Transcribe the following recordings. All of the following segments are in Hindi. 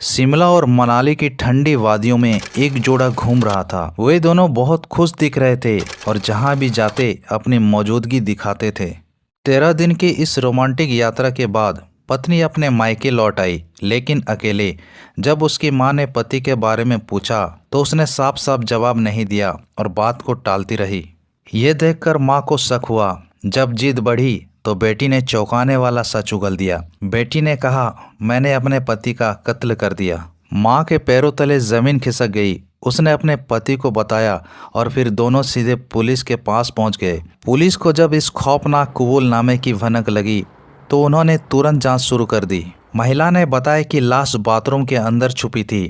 शिमला और मनाली की ठंडी वादियों में एक जोड़ा घूम रहा था। वे दोनों बहुत खुश दिख रहे थे और जहां भी जाते अपनी मौजूदगी दिखाते थे। 13 दिन की इस रोमांटिक यात्रा के बाद पत्नी अपने मायके लौट आई, लेकिन अकेले। जब उसकी मां ने पति के बारे में पूछा तो उसने साफ साफ जवाब नहीं दिया और बात को टालती रही। ये देखकर मां को शक हुआ। जब जिद बढ़ी तो बेटी ने चौंकाने वाला सच उगल दिया। बेटी ने कहा, मैंने अपने पति का कत्ल कर दिया। माँ के पैरों तले जमीन खिसक गई। उसने अपने पति को बताया और फिर दोनों सीधे पुलिस के पास पहुंच गए। पुलिस को जब इस खौफनाक कबूलनामे की भनक लगी तो उन्होंने तुरंत जांच शुरू कर दी। महिला ने बताया कि लाश बाथरूम के अंदर छुपी थी।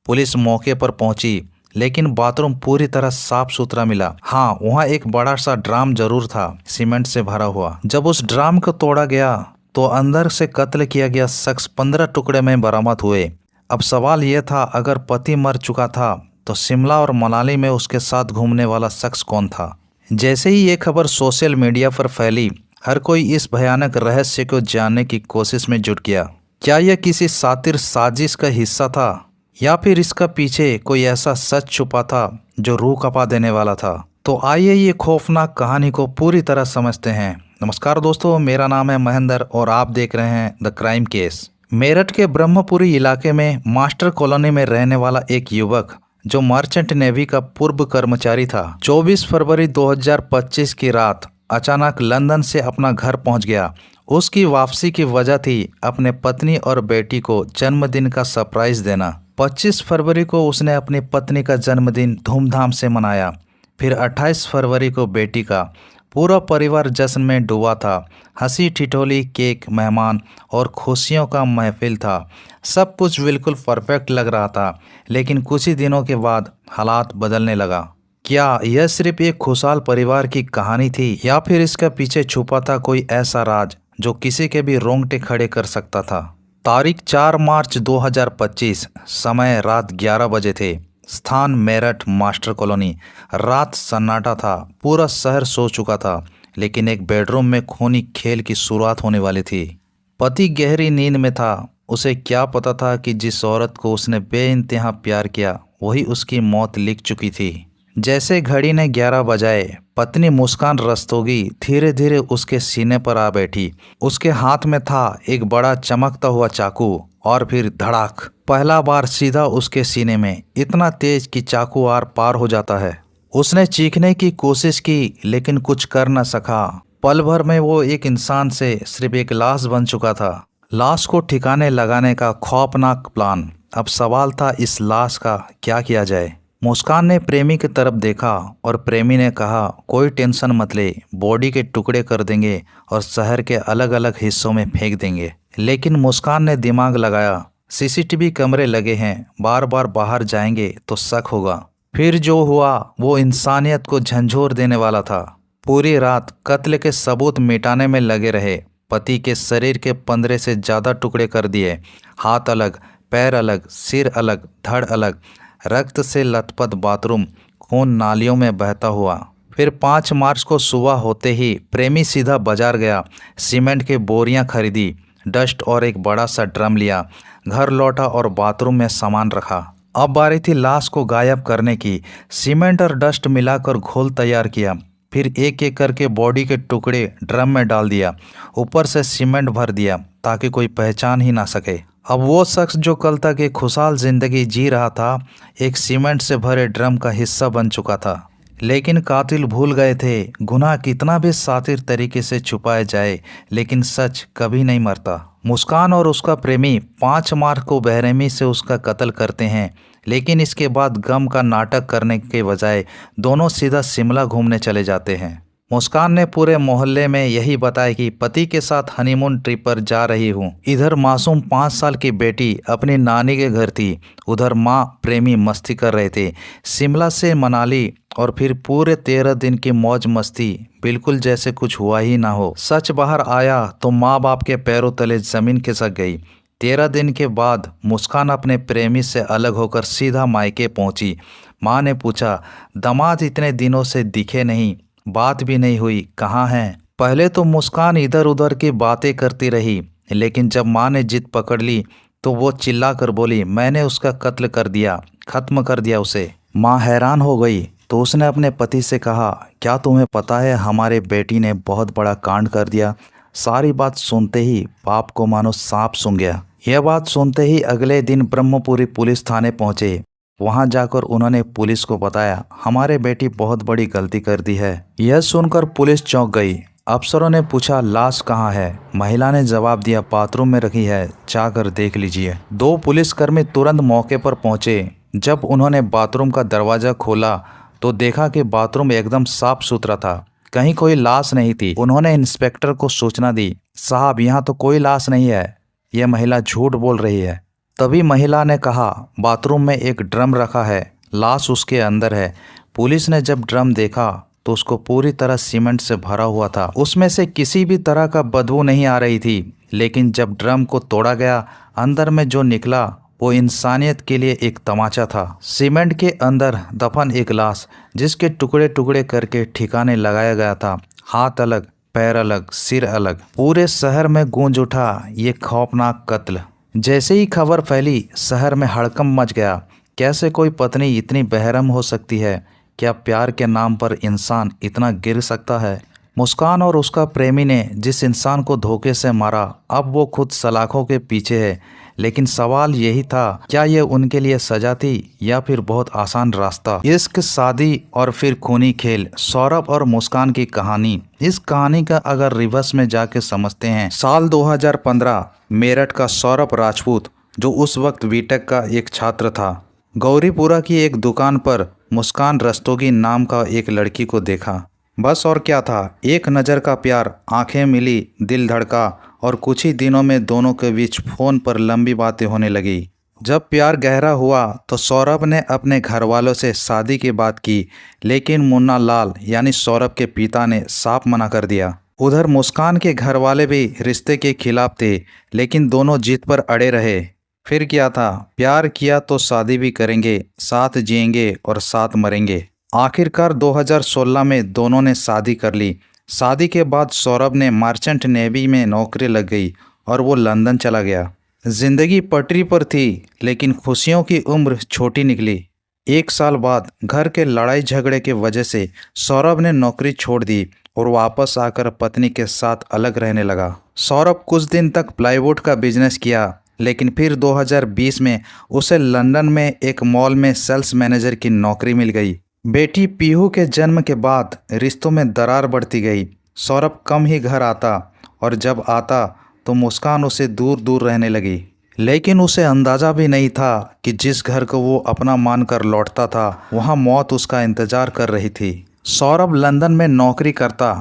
पुलिस मौके पर पहुंची, लेकिन बाथरूम पूरी तरह साफ सुथरा मिला। हाँ, वहाँ एक बड़ा सा ड्राम जरूर था, सीमेंट से भरा हुआ। जब उस ड्राम को तोड़ा गया तो अंदर से कत्ल किया गया शख्स 15 टुकड़े में बरामद हुए। अब सवाल यह था, अगर पति मर चुका था तो शिमला और मनाली में उसके साथ घूमने वाला शख्स कौन था? जैसे ही ये खबर सोशल मीडिया पर फैली, हर कोई इस भयानक रहस्य को जानने की कोशिश में जुट गया। क्या यह किसी शातिर साजिश का हिस्सा था या फिर इसका पीछे कोई ऐसा सच छुपा था जो रूह कपा देने वाला था? तो आइए ये खौफनाक कहानी को पूरी तरह समझते हैं। नमस्कार दोस्तों, मेरा नाम है महेंद्र और आप देख रहे हैं द क्राइम केस। मेरठ के ब्रह्मपुरी इलाके में मास्टर कॉलोनी में रहने वाला एक युवक जो मर्चेंट नेवी का पूर्व कर्मचारी था, 24 फरवरी 2025 की रात अचानक लंदन से अपना घर पहुंच गया। उसकी वापसी की वजह थी अपने पत्नी और बेटी को जन्मदिन का सरप्राइज देना। 25 फरवरी को उसने अपनी पत्नी का जन्मदिन धूमधाम से मनाया। फिर 28 फरवरी को बेटी का। पूरा परिवार जश्न में डूबा था। हंसी ठिठोली, केक, मेहमान और खुशियों का महफिल था। सब कुछ बिल्कुल परफेक्ट लग रहा था, लेकिन कुछ ही दिनों के बाद हालात बदलने लगा। क्या यह सिर्फ एक खुशहाल परिवार की कहानी थी या फिर इसके पीछे छुपा था कोई ऐसा राज जो किसी के भी रोंगटे खड़े कर सकता था? तारीख 4 मार्च 2025, समय रात 11 बजे थे। स्थान मेरठ मास्टर कॉलोनी। रात सन्नाटा था, पूरा शहर सो चुका था, लेकिन एक बेडरूम में खूनी खेल की शुरुआत होने वाली थी। पति गहरी नींद में था। उसे क्या पता था कि जिस औरत को उसने बेइंतहा प्यार किया वही उसकी मौत लिख चुकी थी। जैसे घड़ी ने 11 बजाए, पत्नी मुस्कान रस्तोगी धीरे धीरे उसके सीने पर आ बैठी। उसके हाथ में था एक बड़ा चमकता हुआ चाकू और फिर धड़ाक, पहला बार सीधा उसके सीने में, इतना तेज कि चाकू आर पार हो जाता है। उसने चीखने की कोशिश की लेकिन कुछ कर न सका। पल भर में वो एक इंसान से सिर्फ एक लाश बन चुका था। लाश को ठिकाने लगाने का खौफनाक प्लान। अब सवाल था इस लाश का क्या किया जाए। मुस्कान ने प्रेमी की तरफ देखा और प्रेमी ने कहा, कोई टेंशन मत ले, बॉडी के टुकड़े कर देंगे और शहर के अलग अलग हिस्सों में फेंक देंगे। लेकिन मुस्कान ने दिमाग लगाया, सीसीटीवी कैमरे लगे हैं, बार बार बाहर जाएंगे तो शक होगा। फिर जो हुआ वो इंसानियत को झंझोर देने वाला था। पूरी रात कत्ल के सबूत मिटाने में लगे रहे। पति के शरीर के 15 से ज़्यादा टुकड़े कर दिए। हाथ अलग, पैर अलग, सिर अलग, धड़ अलग। रक्त से लथपथ बाथरूम, खून नालियों में बहता हुआ। फिर 5 मार्च को सुबह होते ही प्रेमी सीधा बाजार गया। सीमेंट की बोरियां खरीदी, डस्ट और एक बड़ा सा ड्रम लिया। घर लौटा और बाथरूम में सामान रखा। अब बारी थी लाश को गायब करने की। सीमेंट और डस्ट मिलाकर घोल तैयार किया। फिर एक एक करके बॉडी के टुकड़े ड्रम में डाल दिया। ऊपर से सीमेंट भर दिया ताकि कोई पहचान ही ना सके। अब वो शख्स जो कल तक एक खुशहाल जिंदगी जी रहा था, एक सीमेंट से भरे ड्रम का हिस्सा बन चुका था। लेकिन कातिल भूल गए थे, गुनाह कितना भी शातिर तरीके से छुपाया जाए, लेकिन सच कभी नहीं मरता। मुस्कान और उसका प्रेमी 5 मार्च को बेरहमी से उसका कत्ल करते हैं, लेकिन इसके बाद गम का नाटक करने के बजाय दोनों सीधा शिमला घूमने चले जाते हैं। मुस्कान ने पूरे मोहल्ले में यही बताया कि पति के साथ हनीमून ट्रिप पर जा रही हूँ। इधर मासूम 5 साल की बेटी अपनी नानी के घर थी, उधर माँ प्रेमी मस्ती कर रहे थे। शिमला से मनाली और फिर पूरे 13 दिन की मौज मस्ती, बिल्कुल जैसे कुछ हुआ ही ना हो। सच बाहर आया तो माँ बाप के पैरों तले जमीन खिसक गई। 13 दिन के बाद मुस्कान अपने प्रेमी से अलग होकर सीधा मायके पहुंची। माँ ने पूछा, दामाद इतने दिनों से दिखे नहीं, बात भी नहीं हुई, कहाँ हैं? पहले तो मुस्कान इधर उधर की बातें करती रही, लेकिन जब माँ ने जिद पकड़ ली तो वो चिल्लाकर बोली, मैंने उसका कत्ल कर दिया, खत्म कर दिया उसे। माँ हैरान हो गई तो उसने अपने पति से कहा, क्या तुम्हें पता है हमारे बेटी ने बहुत बड़ा कांड कर दिया। सारी बात सुनते ही बाप को मानो सांप सूंघ गया। यह बात सुनते ही अगले दिन ब्रह्मपुरी पुलिस थाने पहुंचे। वहां जाकर उन्होंने पुलिस को बताया, हमारे बेटी बहुत बड़ी गलती कर दी है। यह सुनकर पुलिस चौंक गई। अफसरों ने पूछा, लाश कहाँ है। महिला ने जवाब दिया, बाथरूम में रखी है, जाकर देख लीजिए। दो पुलिसकर्मी तुरंत मौके पर पहुंचे। जब उन्होंने बाथरूम का दरवाजा खोला तो देखा कि बाथरूम एकदम साफ सुथरा था, कहीं कोई लाश नहीं थी। उन्होंने इंस्पेक्टर को सूचना दी, साहब यहाँ तो कोई लाश नहीं है, यह महिला झूठ बोल रही है। तभी महिला ने कहा, बाथरूम में एक ड्रम रखा है, लाश उसके अंदर है। पुलिस ने जब ड्रम देखा तो उसको पूरी तरह सीमेंट से भरा हुआ था। उसमें से किसी भी तरह का बदबू नहीं आ रही थी। लेकिन जब ड्रम को तोड़ा गया, अंदर में जो निकला वो इंसानियत के लिए एक तमाचा था। सीमेंट के अंदर दफन एक लाश, जिसके टुकड़े टुकड़े करके ठिकाने लगाया गया था। हाथ अलग, पैर अलग, सिर अलग। पूरे शहर में गूंज उठा ये खौफनाक कत्ल। जैसे ही खबर फैली, शहर में हड़कंप मच गया। कैसे कोई पत्नी इतनी बेरहम हो सकती है? क्या प्यार के नाम पर इंसान इतना गिर सकता है? मुस्कान और उसका प्रेमी ने जिस इंसान को धोखे से मारा, अब वो खुद सलाखों के पीछे है। लेकिन सवाल यही था, क्या ये उनके लिए सजा थी या फिर बहुत आसान रास्ता? इश्क, शादी और फिर खूनी खेल, सौरभ और मुस्कान की कहानी। इस कहानी का अगर रिवर्स में जाके समझते हैं, साल 2015 मेरठ का सौरभ राजपूत, जो उस वक्त बीटेक का एक छात्र था, गौरीपुरा की एक दुकान पर मुस्कान रस्तोगी नाम का एक लड़की को देखा। बस और क्या था, एक नज़र का प्यार, आंखें मिली, दिल धड़का और कुछ ही दिनों में दोनों के बीच फ़ोन पर लंबी बातें होने लगी। जब प्यार गहरा हुआ तो सौरभ ने अपने घर वालों से शादी की बात की, लेकिन मुन्ना लाल यानी सौरभ के पिता ने साफ मना कर दिया। उधर मुस्कान के घर वाले भी रिश्ते के खिलाफ थे, लेकिन दोनों जीत पर अड़े रहे। फिर क्या था, प्यार किया तो शादी भी करेंगे, साथ जिएंगे और साथ मरेंगे। आखिरकार 2016 में दोनों ने शादी कर ली। शादी के बाद सौरभ ने मर्चेंट नेवी में नौकरी लग गई और वो लंदन चला गया। जिंदगी पटरी पर थी, लेकिन खुशियों की उम्र छोटी निकली। 1 साल बाद घर के लड़ाई झगड़े की वजह से सौरभ ने नौकरी छोड़ दी और वापस आकर पत्नी के साथ अलग रहने लगा। सौरभ कुछ दिन तक प्लाईवुड का बिजनेस किया, लेकिन फिर 2020 में उसे लंदन में एक मॉल में सेल्स मैनेजर की नौकरी मिल गई। बेटी पीहू के जन्म के बाद रिश्तों में दरार बढ़ती गई। सौरभ कम ही घर आता और जब आता तो मुस्कान उसे दूर दूर रहने लगी। लेकिन उसे अंदाज़ा भी नहीं था कि जिस घर को वो अपना मानकर लौटता था, वहाँ मौत उसका इंतज़ार कर रही थी। सौरभ लंदन में नौकरी करता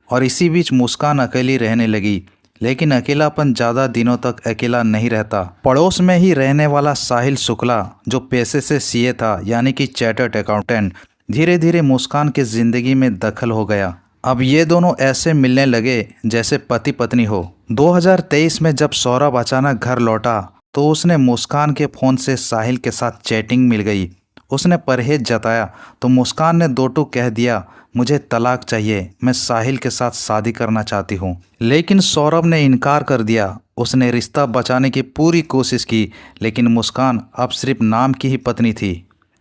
और इसी बीच मुस्कान अकेली रहने लगी। लेकिन अकेलापन ज़्यादा दिनों तक अकेला नहीं रहता। पड़ोस में ही रहने वाला साहिल शुक्ला, जो पेशे से सीए था यानी कि चार्टर्ड अकाउंटेंट, धीरे धीरे मुस्कान की ज़िंदगी में दखल हो गया। अब ये दोनों ऐसे मिलने लगे जैसे पति पत्नी हो। 2023 में जब सौरभ अचानक घर लौटा तो उसने मुस्कान के फ़ोन से साहिल के साथ चैटिंग मिल गई। उसने परहेज जताया तो मुस्कान ने दो टूक कह दिया, मुझे तलाक चाहिए, मैं साहिल के साथ शादी करना चाहती हूँ। लेकिन सौरभ ने इनकार कर दिया। उसने रिश्ता बचाने की पूरी कोशिश की, लेकिन मुस्कान अब सिर्फ नाम की ही पत्नी थी।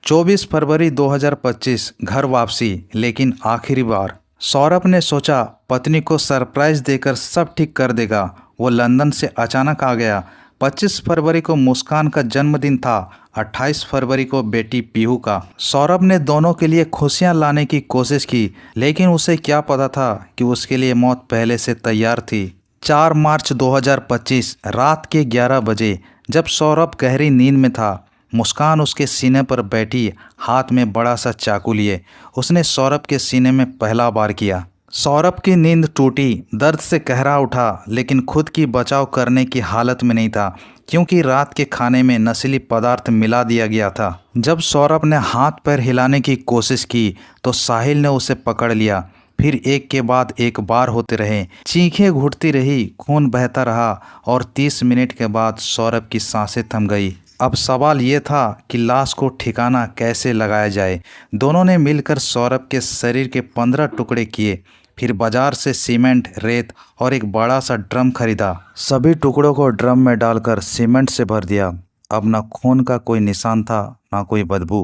24 फरवरी 2025 घर वापसी, लेकिन आखिरी बार। सौरभ ने सोचा पत्नी को सरप्राइज देकर सब ठीक कर देगा। वो लंदन से अचानक आ गया। 25 फरवरी को मुस्कान का जन्मदिन था, 28 फरवरी को बेटी पीहू का। सौरभ ने दोनों के लिए खुशियां लाने की कोशिश की, लेकिन उसे क्या पता था कि उसके लिए मौत पहले से तैयार थी। 4 मार्च 2025 रात के 11 बजे, जब सौरभ गहरी नींद में था, मुस्कान उसके सीने पर बैठी, हाथ में बड़ा सा चाकू लिए उसने सौरभ के सीने में पहला बार किया। सौरभ की नींद टूटी, दर्द से कहरा उठा, लेकिन खुद की बचाव करने की हालत में नहीं था, क्योंकि रात के खाने में नशीली पदार्थ मिला दिया गया था। जब सौरभ ने हाथ पैर हिलाने की कोशिश की तो साहिल ने उसे पकड़ लिया। फिर एक के बाद एक बार होते रहे, चीखें घुटती रही, खून बहता रहा और 30 मिनट के बाद सौरभ की सांसें थम गई। अब सवाल ये था कि लाश को ठिकाना कैसे लगाया जाए। दोनों ने मिलकर सौरभ के शरीर के 15 टुकड़े किए, फिर बाजार से सीमेंट, रेत और एक बड़ा सा ड्रम खरीदा। सभी टुकड़ों को ड्रम में डालकर सीमेंट से भर दिया। अब न खून का कोई निशान था, न कोई बदबू।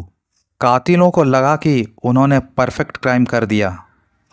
कातिलों को लगा कि उन्होंने परफेक्ट क्राइम कर दिया।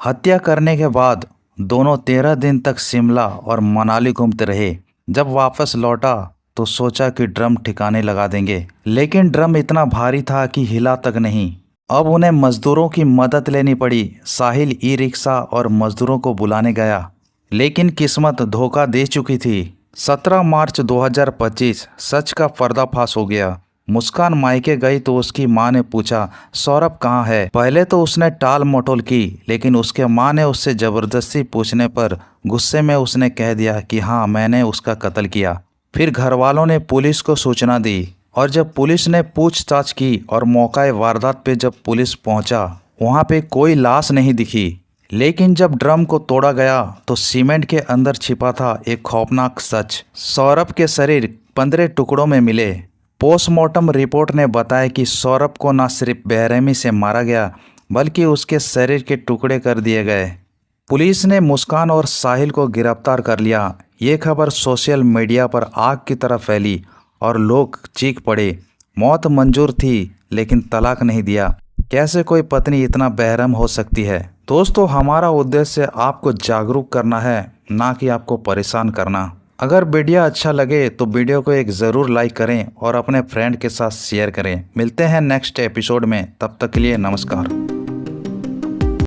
हत्या करने के बाद दोनों 13 दिन तक शिमला और मनाली घूमते रहे। जब वापस लौटा तो सोचा कि ड्रम ठिकाने लगा देंगे, लेकिन ड्रम इतना भारी था कि हिला तक नहीं। अब उन्हें मजदूरों की मदद लेनी पड़ी। साहिल ई रिक्शा और मजदूरों को बुलाने गया, लेकिन किस्मत धोखा दे चुकी थी। 17 मार्च 2025 सच का पर्दाफाश हो गया। मुस्कान मायके गई तो उसकी मां ने पूछा, सौरभ कहाँ है? पहले तो उसने टाल मटोल की, लेकिन उसके मां ने उससे जबरदस्ती पूछने पर गुस्से में उसने कह दिया कि हाँ, मैंने उसका कत्ल किया। फिर घर वालों ने पुलिस को सूचना दी और जब पुलिस ने पूछताछ की और मौका वारदात पे जब पुलिस पहुंचा, वहां पे कोई लाश नहीं दिखी। लेकिन जब ड्रम को तोड़ा गया तो सीमेंट के अंदर छिपा था एक खौफनाक सच। सौरभ के शरीर 15 टुकड़ों में मिले। पोस्टमार्टम रिपोर्ट ने बताया कि सौरभ को न सिर्फ बेरहमी से मारा गया, बल्कि उसके शरीर के टुकड़े कर दिए गए। पुलिस ने मुस्कान और साहिल को गिरफ्तार कर लिया। ये खबर सोशल मीडिया पर आग की तरह फैली और लोग चीख पड़े। मौत मंजूर थी, लेकिन तलाक नहीं दिया। कैसे कोई पत्नी इतना बेरहम हो सकती है? दोस्तों, हमारा उद्देश्य आपको जागरूक करना है, ना कि आपको परेशान करना। अगर वीडियो अच्छा लगे तो वीडियो को एक ज़रूर लाइक करें और अपने फ्रेंड के साथ शेयर करें। मिलते हैं नेक्स्ट एपिसोड में, तब तक के लिए नमस्कार।